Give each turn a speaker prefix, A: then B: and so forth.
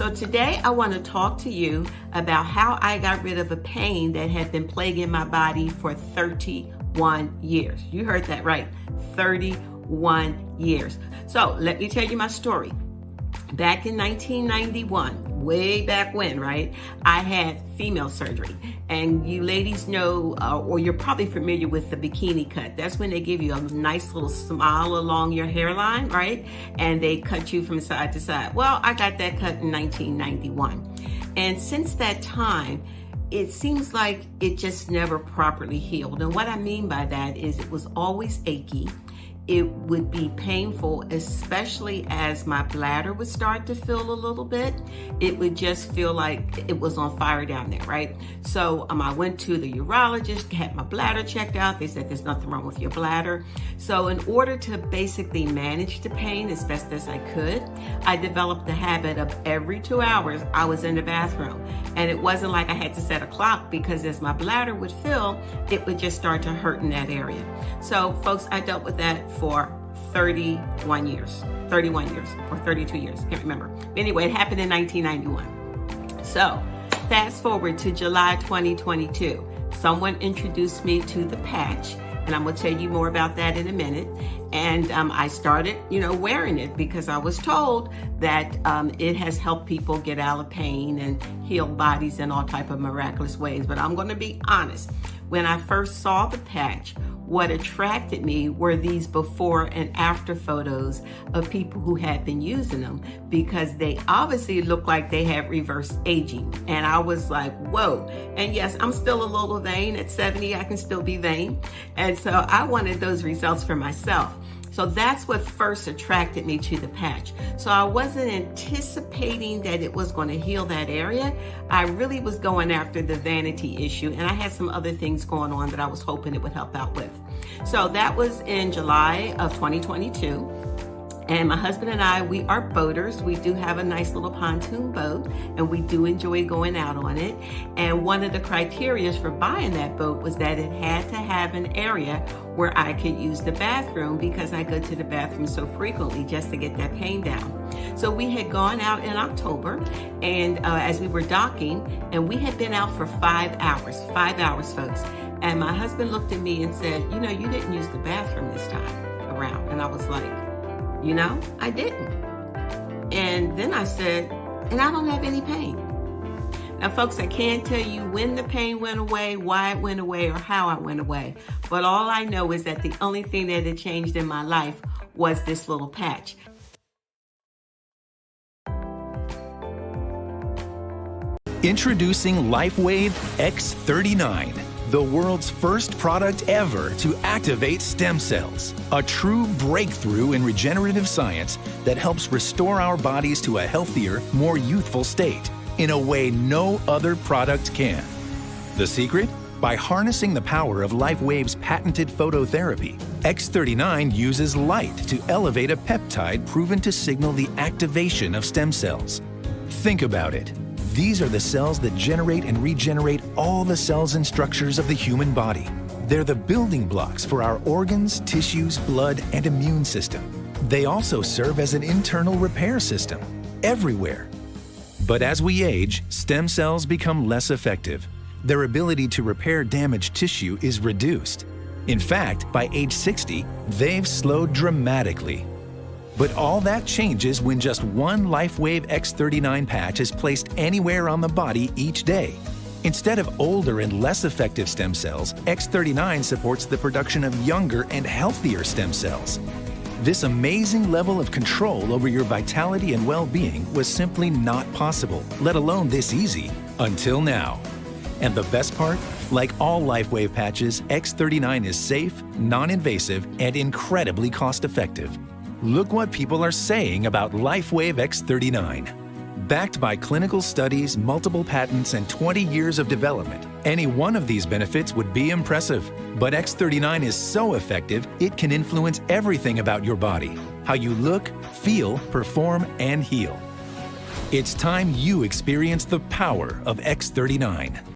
A: So today I want to talk to you about how I got rid of a pain that had been plaguing my body for 31 years. You heard that right, 31 years. So let me tell you my story. Back in 1991, way back when, right, I had female surgery. And you ladies know, or you're probably familiar with the bikini cut. That's when they give you a nice little smile along your hairline, right? And they cut you from side to side. Well, I got that cut in 1991. And since that time, it seems like it just never properly healed. And what I mean by that is it was always achy. It would be painful, especially as my bladder would start to fill a little bit. It would just feel like it was on fire down there, right? So I went to the urologist, had my bladder checked out. They said there's nothing wrong with your bladder. So in order to basically manage the pain as best as I could, I developed the habit of every 2 hours I was in the bathroom. And it wasn't like I had to set a clock, because as my bladder would fill, it would just start to hurt in that area. So folks, I dealt with that for 31 years or 32 years, can't remember. But anyway, it happened in 1991. So fast forward to July 2022, someone introduced me to the patch, and I'm gonna tell you more about that in a minute. And I started, wearing it because I was told that it has helped people get out of pain and heal bodies in all type of miraculous ways. But I'm gonna be honest, when I first saw the patch, what attracted me were these before and after photos of people who had been using them, because they obviously looked like they had reverse aging. And I was like, whoa. And yes, I'm still a little vain. At 70, I can still be vain. And so I wanted those results for myself. So that's what first attracted me to the patch. So I wasn't anticipating that it was going to heal that area. I really was going after the vanity issue, and I had some other things going on that I was hoping it would help out with. So that was in July of 2022. And my husband and I, we are boaters. We do have a nice little pontoon boat, and we do enjoy going out on it. And one of the criteria for buying that boat was that it had to have an area where I could use the bathroom, because I go to the bathroom so frequently just to get that pain down. So we had gone out in October, and as we were docking, and we had been out for 5 hours, folks. And my husband looked at me and said, you didn't use the bathroom this time around. And I was like, I didn't. And then I said, and I don't have any pain. Now, folks, I can't tell you when the pain went away, why it went away, or how it went away. But all I know is that the only thing that had changed in my life was this little patch.
B: Introducing LifeWave X39. The world's first product ever to activate stem cells. A true breakthrough in regenerative science that helps restore our bodies to a healthier, more youthful state in a way no other product can. The secret? By harnessing the power of LifeWave's patented phototherapy, X39 uses light to elevate a peptide proven to signal the activation of stem cells. Think about it. These are the cells that generate and regenerate all the cells and structures of the human body. They're the building blocks for our organs, tissues, blood, and immune system. They also serve as an internal repair system everywhere. But as we age, stem cells become less effective. Their ability to repair damaged tissue is reduced. In fact, by age 60, they've slowed dramatically. But all that changes when just one LifeWave X39 patch is placed anywhere on the body each day. Instead of older and less effective stem cells, X39 supports the production of younger and healthier stem cells. This amazing level of control over your vitality and well-being was simply not possible, let alone this easy, until now. And the best part? Like all LifeWave patches, X39 is safe, non-invasive, and incredibly cost-effective. Look what people are saying about LifeWave X39. Backed by clinical studies, multiple patents, and 20 years of development, any one of these benefits would be impressive. But X39 is so effective, it can influence everything about your body, how you look, feel, perform, and heal. It's time you experience the power of X39.